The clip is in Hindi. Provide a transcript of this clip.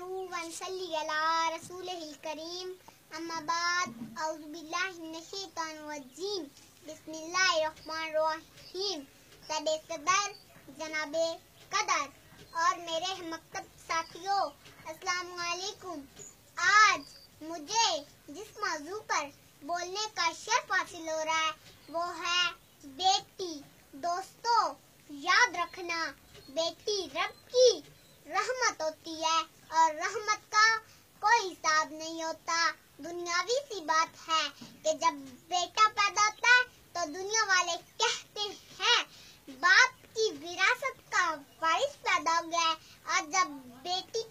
नहमदहू व नसल्ली अला रसूलिहिल करीम अम्मा बाद औज़ु बिल्लाहि मिनश शैतानिर रजीम बिस्मिल्लाहिर रहमानिर रहीम। सदे सदर जनाबे कदर और मेरे मकतब साथियों, अस्सलामु अलैकुम। आज मुझे जिस मौजू पर बोलने का शर्फ हासिल हो रहा है वो है बेटी। दोस्तों, याद रखना, बेटी रब की रहमत होती है और रहमत का कोई हिसाब नहीं होता। दुनियावी सी बात है कि जब बेटा पैदा होता है तो दुनिया वाले कहते हैं बाप की विरासत का वारिस पैदा हो गया है, और जब बेटी